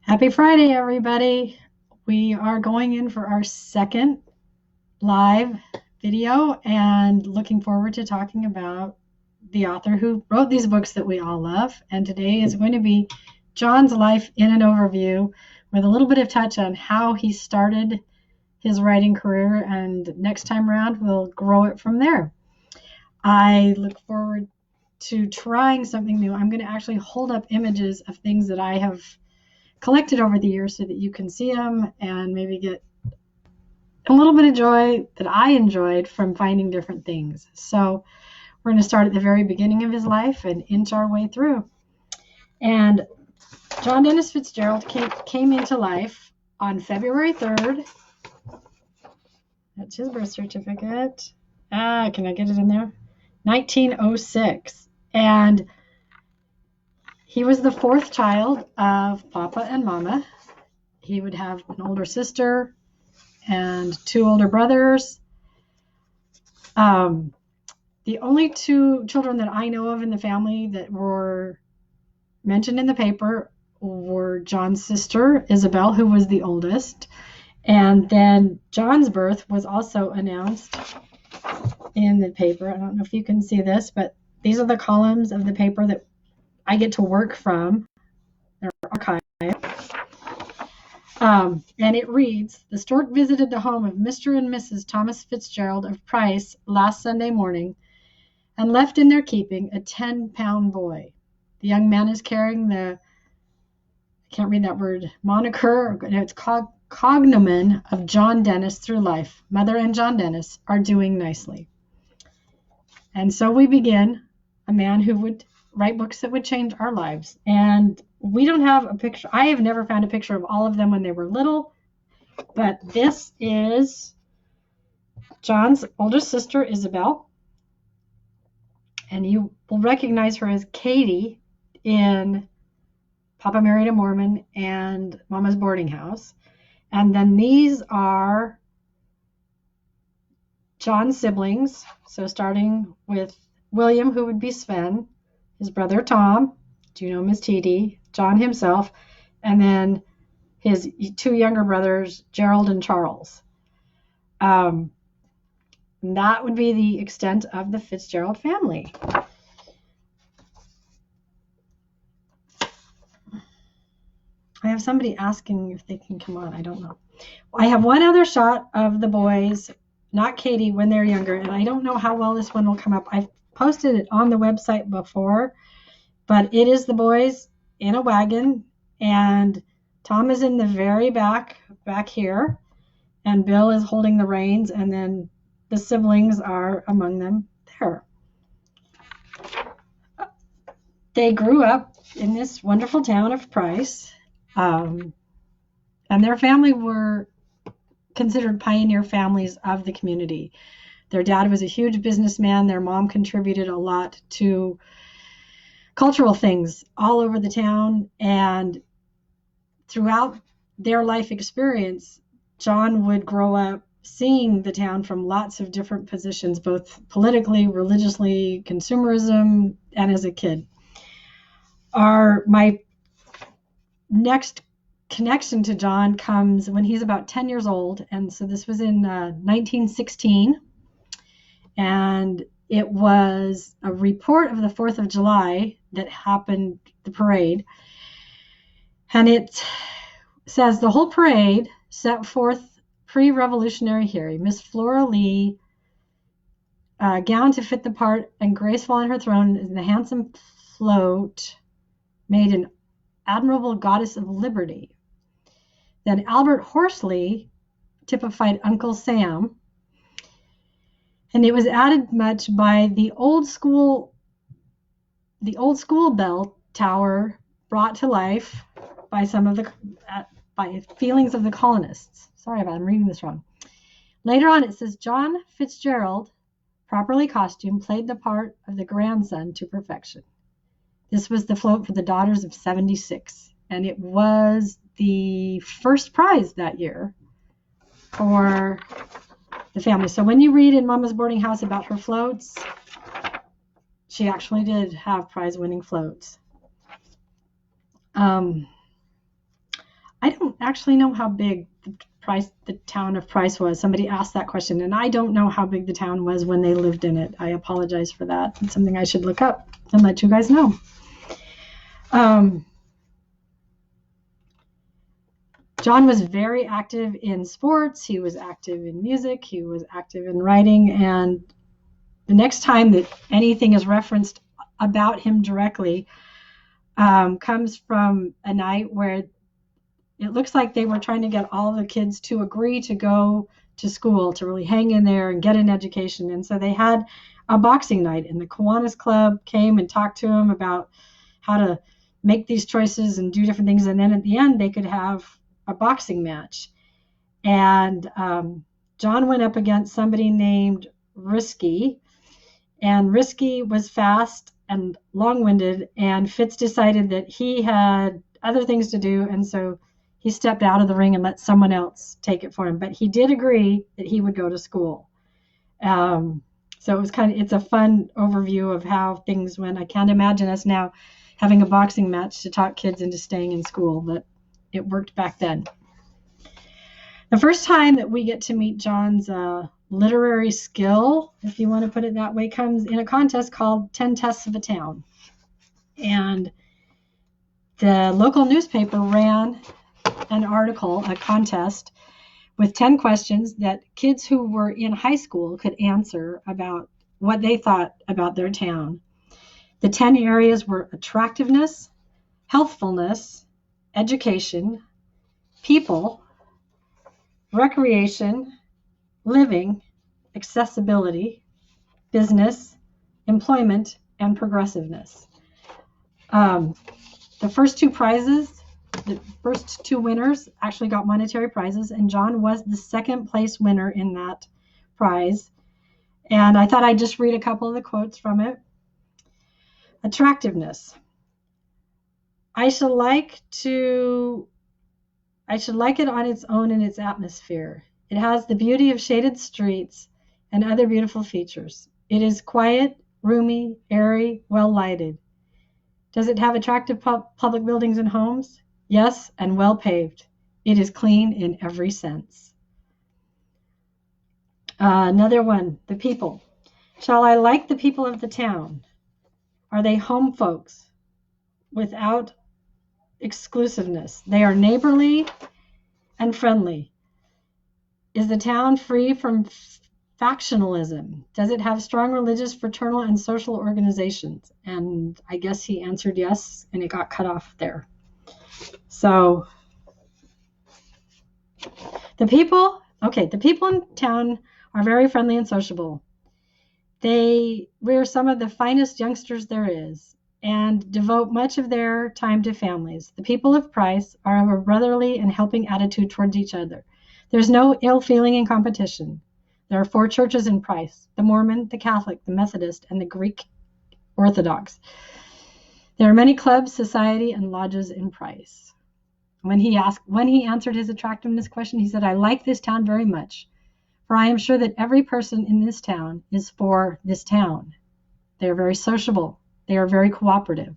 Happy Friday, everybody. We are going in for our second live video and looking forward to talking about the author who wrote these books that we all love. And today is going to be John's life in an overview with a little bit of touch on how he started his writing career. And next time around, we'll grow it from there. I look forward to trying something new. I'm going to actually hold up images of things that I have collected over the years so that you can see them and maybe get a little bit of joy that I enjoyed from finding different things. So we're going to start at the very beginning of his life and inch our way through. And John Dennis Fitzgerald came into life on February 3rd. That's his birth certificate. Can I get it in there? 1906. And he was the fourth child of Papa and Mama. He would have an older sister and two older brothers. The only two children that I know of in the family that were mentioned in the paper were John's sister, Isabel, who was the oldest. And then John's birth was also announced in the paper. I don't know if you can see this, but these are the columns of the paper that I get to work from. They're archived. And it reads, the stork visited the home of Mr. and Mrs. Thomas Fitzgerald of Price last Sunday morning and left in their keeping a 10-pound boy. The young man is carrying the, I can't read that word, moniker, it's cognomen of John Dennis through life. Mother and John Dennis are doing nicely. And so we begin, a man who would write books that would change our lives. And we don't have a picture. I have never found a picture of all of them when they were little, but this is John's older sister, Isabel. And you will recognize her as Katie in Papa Married a Mormon and Mama's Boarding House. And then these are John's siblings. So starting with William, who would be Sven, his brother Tom, do you know Miss TD, John himself, and then his two younger brothers, Gerald and Charles. That would be the extent of the Fitzgerald family. I have somebody asking if they can come on. I don't know. I have one other shot of the boys, not Katie, when they're younger, and I don't know how well this one will come up. I've posted it on the website before, but it is the boys in a wagon, and Tom is in the very back here, and Bill is holding the reins, and then the siblings are among them there. They grew up in this wonderful town of Price, and their family were considered pioneer families of the community. Their dad was a huge businessman. Their mom contributed a lot to cultural things all over the town. And throughout their life experience, John would grow up seeing the town from lots of different positions, both politically, religiously, consumerism, and as a kid. My next connection to John comes when he's about 10 years old. And so this was in 1916. And it was a report of the 4th of July that happened, the parade. And it says the whole parade set forth pre-revolutionary hero, Miss Flora Lee, gowned to fit the part and graceful on her throne in the handsome float, made an admirable goddess of liberty. Then Albert Horsley typified Uncle Sam. And it was added much by the old school bell tower brought to life by some of the by feelings of the colonists. Sorry if I'm reading this wrong. Later on, it says John Fitzgerald, properly costumed, played the part of the grandson to perfection. This was the float for the Daughters of 76, and it was the first prize that year for the family. So when you read in Mama's Boarding House about her floats, she actually did have prize-winning floats. I don't actually know how big the town of Price was. Somebody asked that question, and I don't know how big the town was when they lived in it. I apologize for that. It's something I should look up and let you guys know. John was very active in sports. He was active in music. He was active in writing. And the next time that anything is referenced about him directly comes from a night where it looks like they were trying to get all the kids to agree to go to school, to really hang in there and get an education. And so they had a boxing night, and the Kiwanis Club came and talked to him about how to make these choices and do different things. And then at the end, they could have a boxing match. And John went up against somebody named Risky, and Risky was fast and long-winded, and Fitz decided that he had other things to do, and so he stepped out of the ring and let someone else take it for him. But he did agree that he would go to school. So it was it's a fun overview of how things went. I can't imagine us now having a boxing match to talk kids into staying in school, but it worked back then. The first time that we get to meet John's literary skill, if you want to put it that way, comes in a contest called 10 Tests of a Town. And the local newspaper ran an article, a contest, with 10 questions that kids who were in high school could answer about what they thought about their town. The 10 areas were attractiveness, healthfulness, education, people, recreation, living, accessibility, business, employment, and progressiveness. The first two prizes, the first two winners actually got monetary prizes, and John was the second place winner in that prize. And I thought I'd just read a couple of the quotes from it. Attractiveness. I should like it on its own in its atmosphere. It has the beauty of shaded streets and other beautiful features. It is quiet, roomy, airy, well lighted. Does it have attractive public buildings and homes? Yes, and well paved. It is clean in every sense. Another one, the people. Shall I like the people of the town? Are they home folks without exclusiveness? They are neighborly and friendly. Is the town free from factionalism? Does it have strong religious, fraternal, and social organizations? And I guess he answered yes, and it got cut off there. So the people in town are very friendly and sociable. They rear some of the finest youngsters there is and devote much of their time to families. The people of Price are of a brotherly and helping attitude towards each other. There's no ill feeling and competition. There are 4 churches in Price: the Mormon, the Catholic, the Methodist, and the Greek Orthodox. There are many clubs, society, and lodges in Price. When he answered his attractiveness question, he said, I like this town very much, for I am sure that every person in this town is for this town. They are very sociable. They are very cooperative.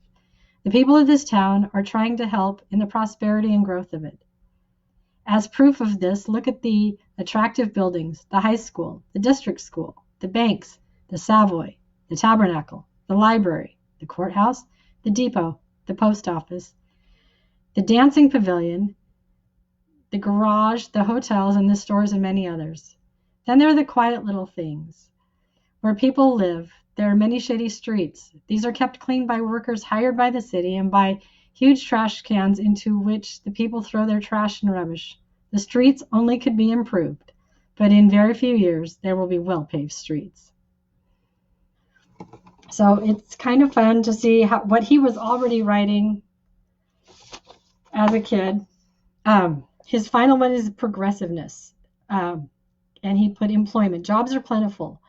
The people of this town are trying to help in the prosperity and growth of it. As proof of this, look at the attractive buildings, the high school, the district school, the banks, the Savoy, the Tabernacle, the library, the courthouse, the depot, the post office, the dancing pavilion, the garage, the hotels, and the stores, and many others. Then there are the quiet little things. Where people live, there are many shady streets. These are kept clean by workers hired by the city and by huge trash cans into which the people throw their trash and rubbish. The streets only could be improved, but in very few years there will be well-paved streets. So it's kind of fun to see what he was already writing as a kid. His final one is progressiveness, and he put employment. Jobs are plentiful.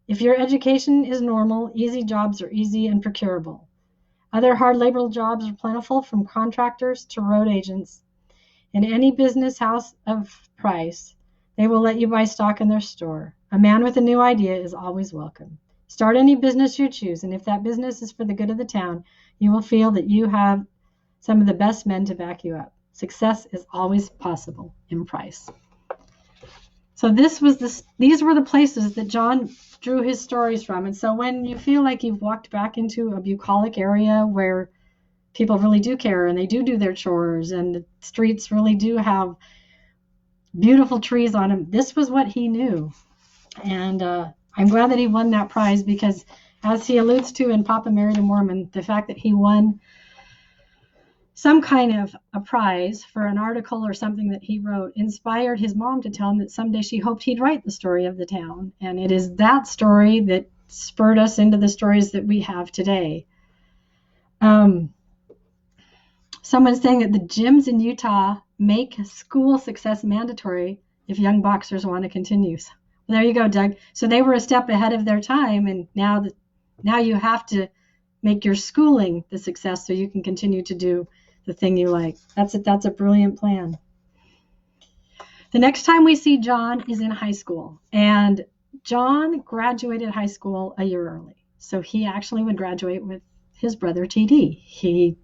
If your education is normal, easy jobs are easy and procurable. Other hard labor jobs are plentiful, from contractors to road agents. In any business house of Price, they will let you buy stock in their store. A man with a new idea is always welcome. Start any business you choose, and if that business is for the good of the town, you will feel that you have some of the best men to back you up. Success is always possible in Price. So these were the places that John drew his stories from. And so when you feel like you've walked back into a bucolic area where people really do care and they do their chores and the streets really do have beautiful trees on them, this was what he knew. And I'm glad that he won that prize, because as he alludes to in Papa Married a Mormon, the fact that he won some kind of a prize for an article or something that he wrote inspired his mom to tell him that someday she hoped he'd write the story of the town. And it is that story that spurred us into the stories that we have today. Someone's saying that the gyms in Utah make school success mandatory if young boxers want to continue. So, there you go, Doug. So they were a step ahead of their time, and now you have to make your schooling the success so you can continue to do the thing you like. That's a brilliant plan. The next time we see John is in high school, and John graduated high school a year early. So he actually would graduate with his brother TD. He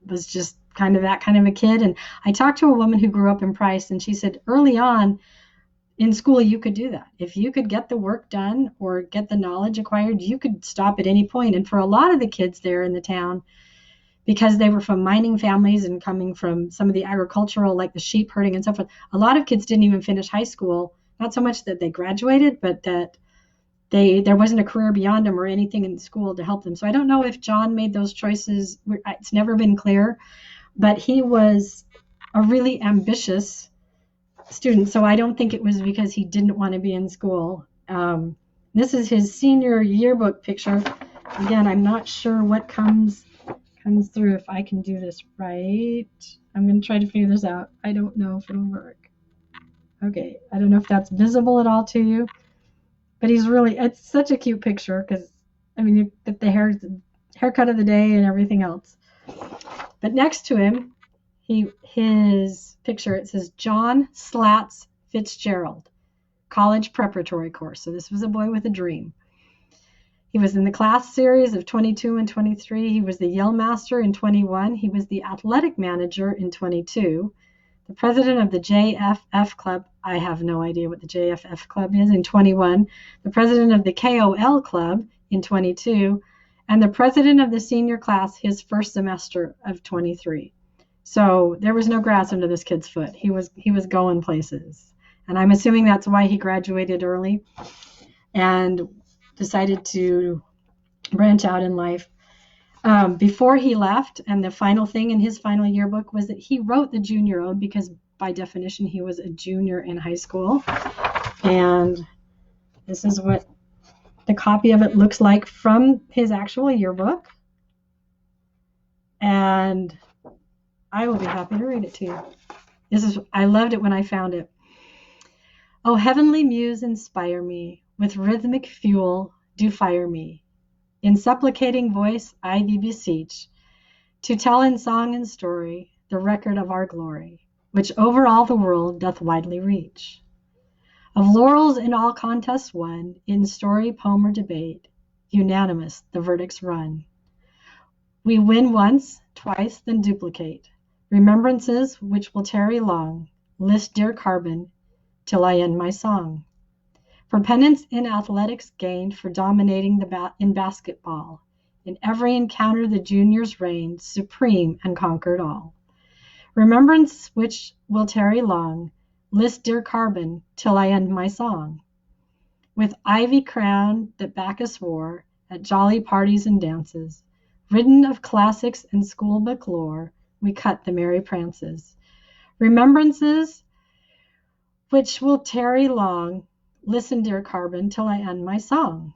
was just kind of that kind of a kid. And I talked to a woman who grew up in Price, and she said early on in school you could do that. If you could get the work done or get the knowledge acquired, you could stop at any point. And for a lot of the kids there in the town, because they were from mining families and coming from some of the agricultural, like the sheep herding and so forth, a lot of kids didn't even finish high school. Not so much that they graduated, but that there wasn't a career beyond them or anything in school to help them. So I don't know if John made those choices. It's never been clear, but he was a really ambitious student. So I don't think it was because he didn't want to be in school. This is his senior yearbook picture. Again, I'm not sure what comes through. If I can do this right, I'm going to try to figure this out. I don't know if it'll work. Okay, I don't know if that's visible at all to you, but it's such a cute picture, because I mean, the haircut of the day and everything else. But next to him, his picture, it says John Slats Fitzgerald, college preparatory course. So this was a boy with a dream. He was in the class series of 22 and 23. He was the Yell Master in 21. He was the athletic manager in 22. The president of the JFF Club, I have no idea what the JFF Club is, in 21. The president of the KOL Club in 22. And the president of the senior class his first semester of 23. So there was no grass under this kid's foot. He was going places. And I'm assuming that's why he graduated early and decided to branch out in life. Before he left, and the final thing in his final yearbook was that he wrote the junior ode, because by definition he was a junior in high school. And this is what the copy of it looks like from his actual yearbook. And I will be happy to read it to you. I loved it when I found it. Oh, heavenly muse, inspire me, with rhythmic fuel do fire me. In supplicating voice I thee beseech, to tell in song and story the record of our glory, which over all the world doth widely reach. Of laurels in all contests won, in story, poem, or debate, unanimous the verdicts run. We win once, twice, then duplicate, remembrances which will tarry long, list dear carbon, till I end my song. For pennants in athletics gained for dominating in basketball, in every encounter the juniors reigned supreme and conquered all. Remembrance which will tarry long, list dear carbon, till I end my song. With ivy crown that Bacchus wore at jolly parties and dances, ridden of classics and schoolbook lore, we cut the merry prances. Remembrances which will tarry long, listen, dear carbon, till I end my song.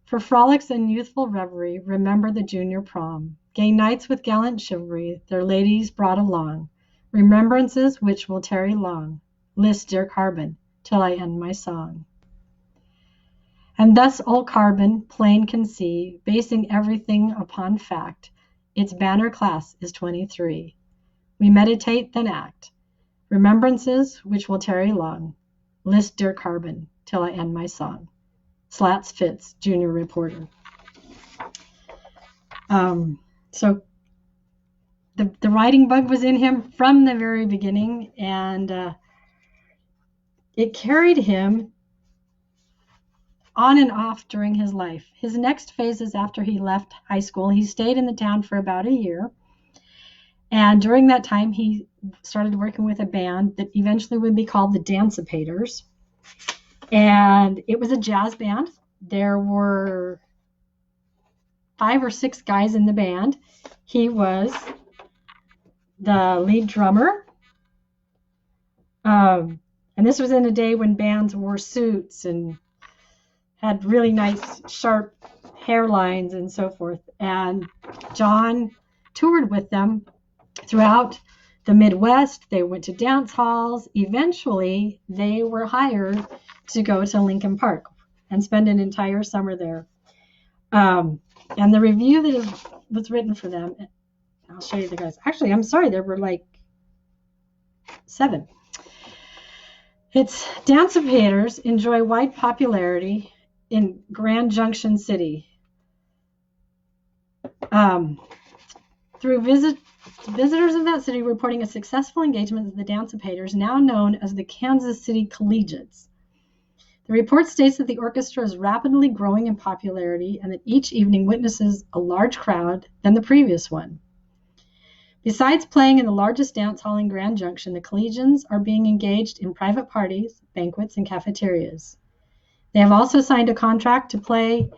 For frolics and youthful reverie, remember the junior prom. Gay knights with gallant chivalry, their ladies brought along. Remembrances which will tarry long, list, dear carbon, till I end my song. And thus old carbon plain can see, basing everything upon fact, its banner class is 23. We meditate, then act. Remembrances which will tarry long, list, dear carbon, till I end my song. Slats Fitz, junior reporter. So the writing bug was in him from the very beginning, and it carried him on and off during his life. His next phases after he left high school, he stayed in the town for about a year. And during that time, he started working with a band that eventually would be called the Dancipators. And it was a jazz band. There were 5 or 6 guys in the band. He was the lead drummer. And this was in a day when bands wore suits and had really nice, sharp hairlines and so forth. And John toured with them throughout the Midwest. They went to dance halls. Eventually, they were hired to go to Lincoln Park and spend an entire summer there. And the review that was written for them, I'll show you the guys. Actually, I'm sorry, there were like 7. It's Dancipators enjoy wide popularity in Grand Junction City. Through visitors of that city reporting a successful engagement with the Dancipators, now known as the Kansas City Collegiates. The report states that the orchestra is rapidly growing in popularity and that each evening witnesses a large crowd than the previous one. Besides playing in the largest dance hall in Grand Junction, the Collegians are being engaged in private parties, banquets, and cafeterias. They have also signed a contract to play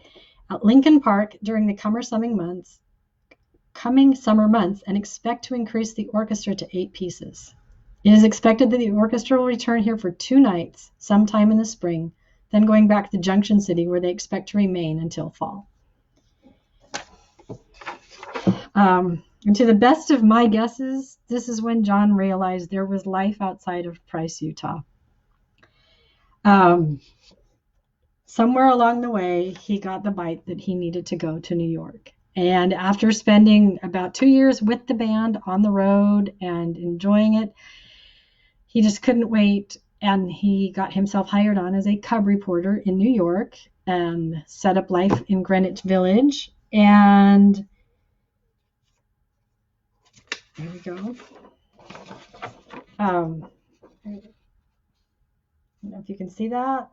at Lincoln Park during the coming summer months and expect to increase the orchestra to 8 pieces. It is expected that the orchestra will return here for 2 nights sometime in the spring, then going back to Junction City where they expect to remain until fall. And to the best of my guesses, this is when John realized there was life outside of Price, Utah. Somewhere along the way, he got the bite that he needed to go to New York. And after spending about 2 years with the band on the road and enjoying it, he just couldn't wait. And he got himself hired on as a cub reporter in New York and set up life in Greenwich Village. And there we go. I don't know if you can see that.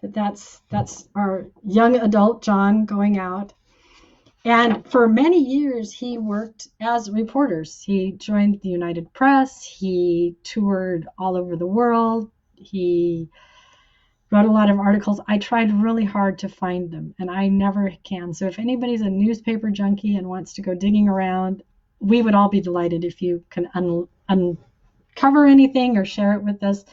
But that's our young adult John going out. And for many years, he worked as reporters. He joined the United Press. He toured all over the world. He wrote a lot of articles. I tried really hard to find them, and I never can. So if anybody's a newspaper junkie and wants to go digging around, we would all be delighted if you can uncover anything or share it with us.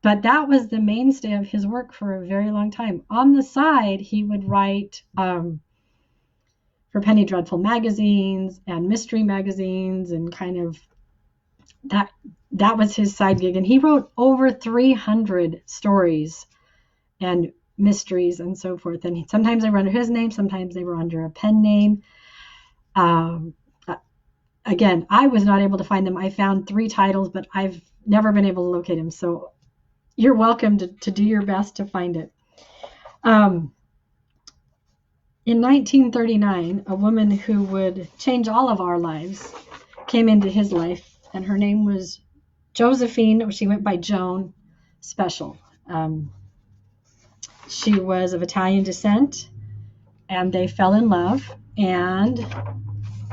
But that was the mainstay of his work for a very long time. On the side, he would write for Penny Dreadful magazines and mystery magazines, and kind of that was his side gig. And he wrote over 300 stories and mysteries and so forth. And sometimes they were under his name, sometimes they were under a pen name. Again, I was not able to find them. I found 3 titles, but I've never been able to locate him. So you're welcome to do your best to find it. In 1939, a woman who would change all of our lives came into his life, and her name was Josephine, or she went by Joan Special. She was of Italian descent, and they fell in love, and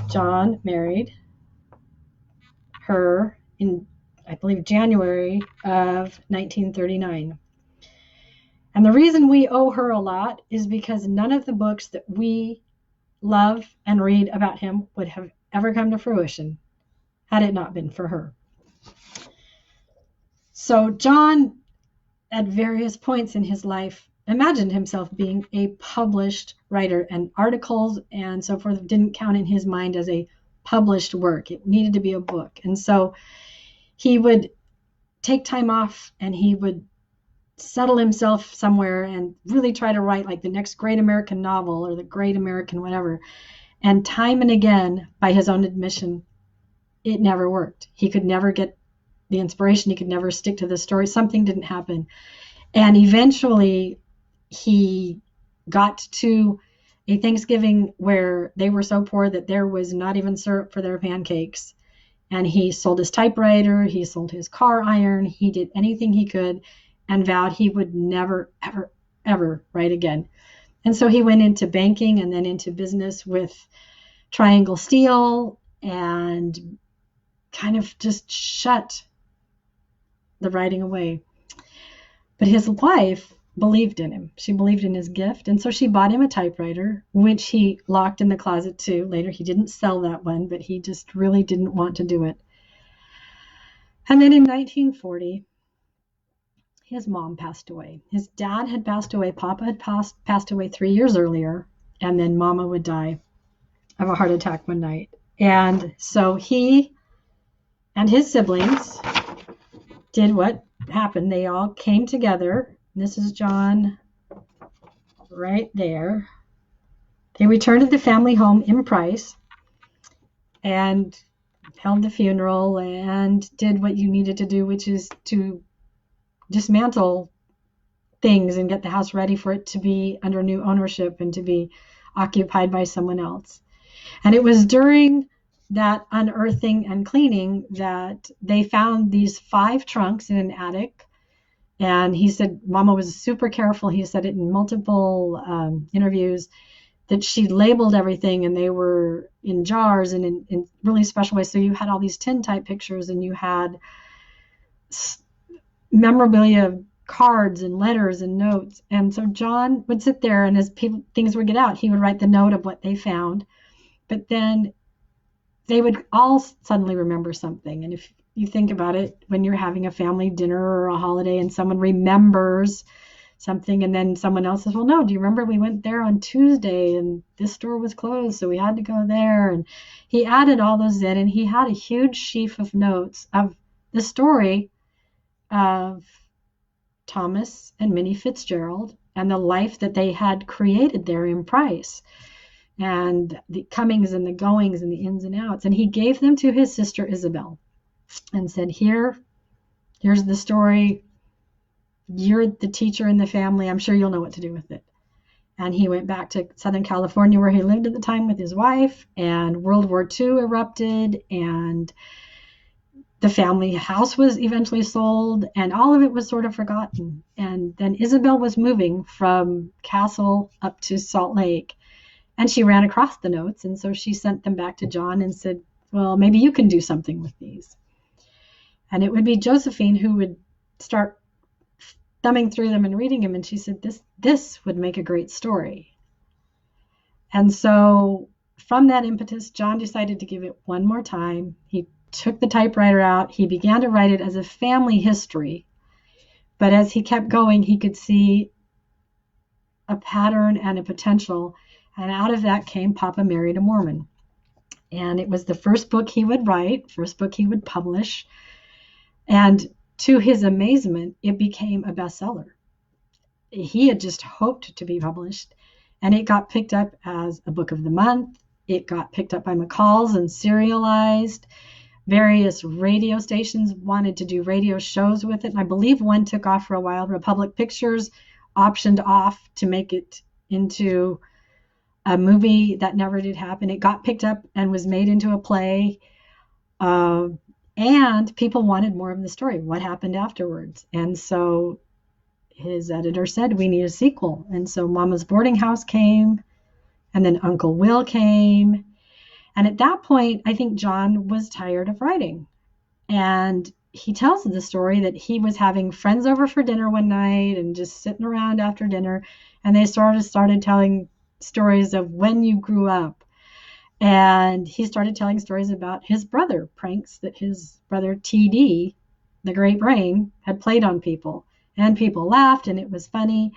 John married her in, I believe, January of 1939. And the reason we owe her a lot is because none of the books that we love and read about him would have ever come to fruition had it not been for her. So John, at various points in his life, imagined himself being a published writer, and articles and so forth didn't count in his mind as a published work. It needed to be a book. And so he would take time off and he would settle himself somewhere and really try to write like the next great American novel or the great American whatever. And time and again, by his own admission, it never worked. He could never get the inspiration. He could never stick to the story. Something didn't happen. And eventually, he got to a Thanksgiving where they were so poor that there was not even syrup for their pancakes. And he sold his typewriter, he sold his car iron, he did anything he could and vowed he would never, ever, ever write again. And so he went into banking and then into business with Triangle Steel and kind of just shut the writing away. But his wife believed in him. She believed in his gift. And so she bought him a typewriter, which he locked in the closet too. Later, he didn't sell that one, but he just really didn't want to do it. And then in 1940, his mom passed away. His dad had passed away. Papa had passed away 3 years earlier. And then Mama would die of a heart attack one night. And so he and his siblings did what happened. They all came together. This is John right there. They returned to the family home in Price and held the funeral and did what you needed to do, which is to dismantle things and get the house ready for it to be under new ownership and to be occupied by someone else. And it was during that unearthing and cleaning that they found these 5 trunks in an attic. And he said Mama was super careful. He said it in multiple interviews that she labeled everything and they were in jars and in really special ways. So you had all these tintype pictures and you had memorabilia, cards and letters and notes. And so John would sit there and as things would get out, he would write the note of what they found. But then they would all suddenly remember something. And if you think about it, when you're having a family dinner or a holiday and someone remembers something and then someone else says, well, no, do you remember we went there on Tuesday and this store was closed, so we had to go there. And he added all those in and he had a huge sheaf of notes of the story of Thomas and Minnie Fitzgerald and the life that they had created there in Price and the comings and the goings and the ins and outs. And he gave them to his sister Isabel and said, here's the story. You're the teacher in the family. I'm sure you'll know what to do with it. And he went back to Southern California where he lived at the time with his wife, and World War II erupted and the family house was eventually sold and all of it was sort of forgotten. And then Isabel was moving from Castle up to Salt Lake and she ran across the notes. And so she sent them back to John and said, well, maybe you can do something with these. And it would be Josephine who would start thumbing through them and reading them. And she said, this would make a great story. And so from that impetus, John decided to give it one more time. He took the typewriter out. He began to write it as a family history. But as he kept going, he could see a pattern and a potential. And out of that came Papa Married a Mormon. And it was the first book he would write, first book he would publish. And to his amazement, it became a bestseller. He had just hoped to be published. And it got picked up as a book of the month. It got picked up by McCall's and serialized. Various radio stations wanted to do radio shows with it. And I believe one took off for a while. Republic Pictures optioned off to make it into a movie. That never did happen. It got picked up and was made into a play. And people wanted more of the story. What happened afterwards? And so his editor said, we need a sequel. And so Mama's Boarding House came, and then Uncle Will came. And at that point, I think John was tired of writing. And he tells the story that he was having friends over for dinner one night and just sitting around after dinner. And they started telling stories of when you grew up. And he started telling stories about his brother, pranks that his brother TD, the Great Brain, had played on people. And people laughed and it was funny.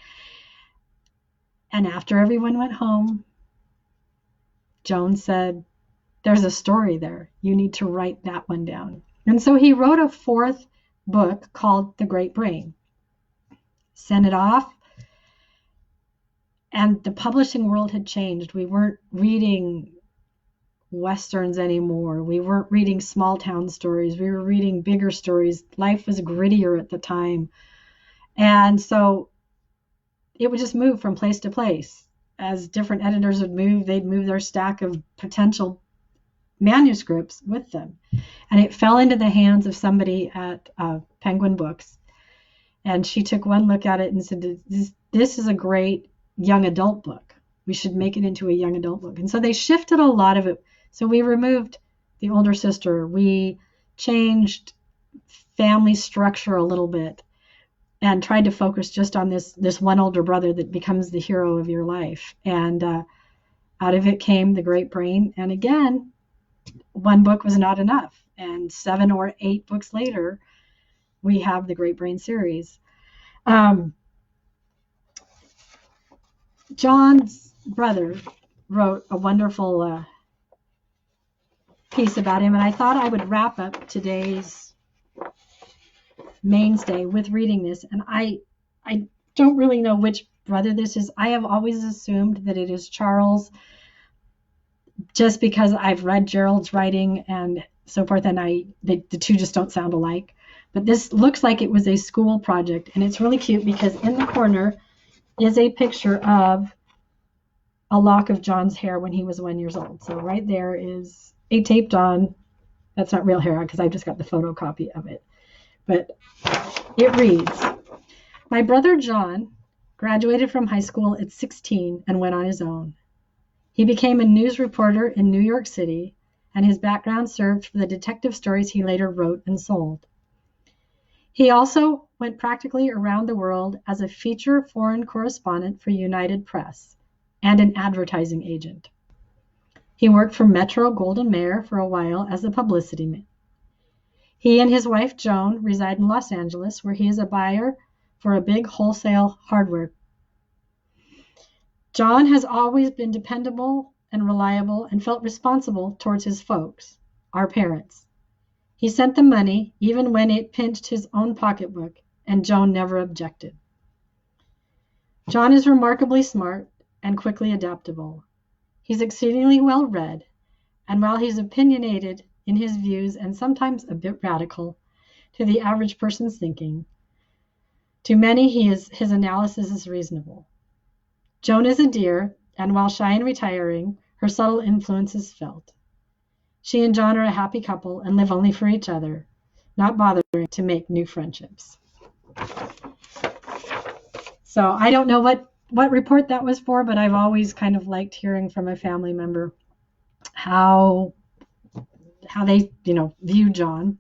And after everyone went home, Joan said, there's a story there. You need to write that one down. And so he wrote a 4th book called The Great Brain, sent it off, and the publishing world had changed. We weren't reading Westerns anymore. We weren't reading small town stories. We were reading bigger stories. Life was grittier at the time. And so it would just move from place to place. As different editors would move, they'd move their stack of potential manuscripts with them. And it fell into the hands of somebody at Penguin Books. And she took one look at it and said, this is a great young adult book. We should make it into a young adult book. And so they shifted a lot of it. So we removed the older sister. We changed family structure a little bit and tried to focus just on this one older brother that becomes the hero of your life. And out of it came The Great Brain. And again, one book was not enough. And 7 or 8 books later, we have the Great Brain series. John's brother wrote a wonderful piece about him, and I thought I would wrap up today's mainstay with reading this. And I don't really know which brother this is. I have always assumed that it is Charles, just because I've read Gerald's writing and so forth, and the two just don't sound alike. But this looks like it was a school project, and it's really cute because in the corner is a picture of a lock of John's hair when he was 1 year old. So right there is a taped on, that's not real hair because I just got the photocopy of it. But it reads, "My brother John graduated from high school at 16 and went on his own. He became a news reporter in New York City, and his background served for the detective stories he later wrote and sold. He also went practically around the world as a feature foreign correspondent for United Press and an advertising agent. He worked for Metro-Goldwyn-Mayer for a while as a publicity man. He and his wife Joan reside in Los Angeles, where he is a buyer for a big wholesale hardware. John has always been dependable and reliable and felt responsible towards his folks, our parents. He sent them money even when it pinched his own pocketbook, and Joan never objected. John is remarkably smart and quickly adaptable. He's exceedingly well read, and while he's opinionated in his views and sometimes a bit radical to the average person's thinking, to many his analysis is reasonable. Joan is a dear, and while shy and retiring, her subtle influence is felt. She and John are a happy couple and live only for each other, not bothering to make new friendships." So I don't know what report that was for, but I've always kind of liked hearing from a family member how they, view John.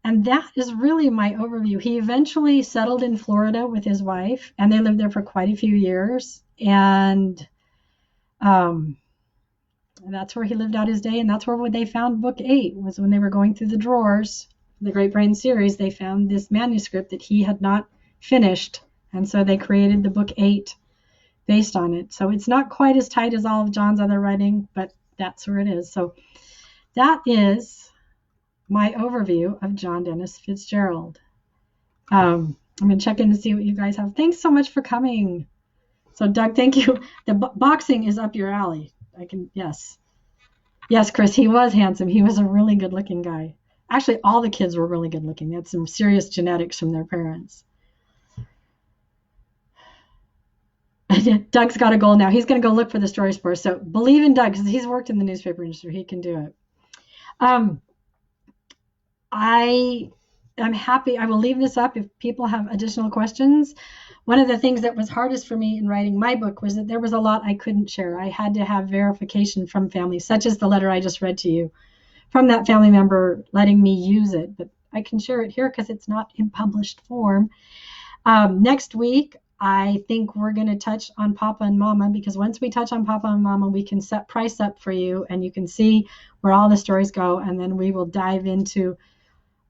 And that is really my overview. He eventually settled in Florida with his wife, and they lived there for quite a few years. And that's where he lived out his day, and that's where they found book 8, was when they were going through the drawers, the Great Brain series, they found this manuscript that he had not finished, and so they created the book 8 based on it. So it's not quite as tight as all of John's other writing, but that's where it is. So that is my overview of John Dennis Fitzgerald. I'm going to check in to see what you guys have. Thanks so much for coming. So Doug, thank you. The boxing is up your alley. Yes, Chris, he was handsome. He was a really good looking guy. Actually, all the kids were really good looking. They had some serious genetics from their parents. Doug's got a goal now. He's going to go look for the stories for us. So believe in Doug because he's worked in the newspaper industry. He can do it. I am happy. I will leave this up if people have additional questions. One of the things that was hardest for me in writing my book was that there was a lot I couldn't share. I had to have verification from family, such as the letter I just read to you, from that family member letting me use it. But I can share it here because it's not in published form. Next week, I think we're going to touch on Papa and Mama, because once we touch on Papa and Mama, we can set price up for you and you can see where all the stories go. And then we will dive into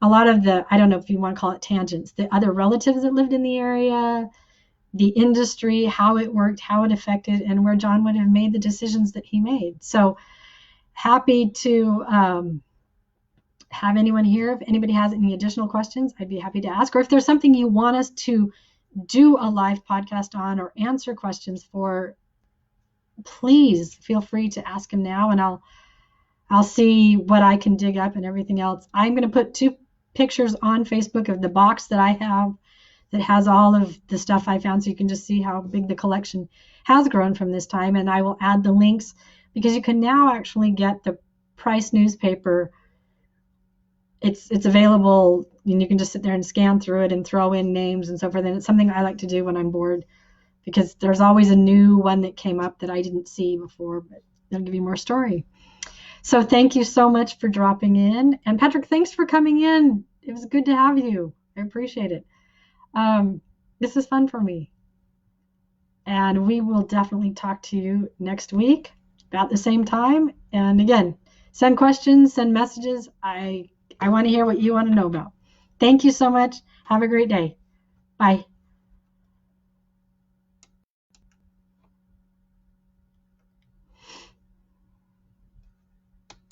a lot of the, I don't know if you want to call it tangents, the other relatives that lived in the area, the industry, how it worked, how it affected, and where John would have made the decisions that he made. So happy to have anyone here. If anybody has any additional questions, I'd be happy to ask. Or if there's something you want us to do a live podcast on or answer questions for, please feel free to ask him now, and I'll see what I can dig up and everything else. I'm going to put 2 pictures on Facebook of the box that I have that has all of the stuff I found, so you can just see how big the collection has grown from this time. And I will add the links, because you can now actually get the Price newspaper. It's available, and you can just sit there and scan through it and throw in names and so forth. And it's something I like to do when I'm bored, because there's always a new one that came up that I didn't see before, but they'll give you more story. So thank you so much for dropping in. And Patrick, thanks for coming in. It was good to have you. I appreciate it. This is fun for me. And we will definitely talk to you next week about the same time. And again, send questions, send messages. I want to hear what you want to know about. Thank you so much. Have a great day. Bye.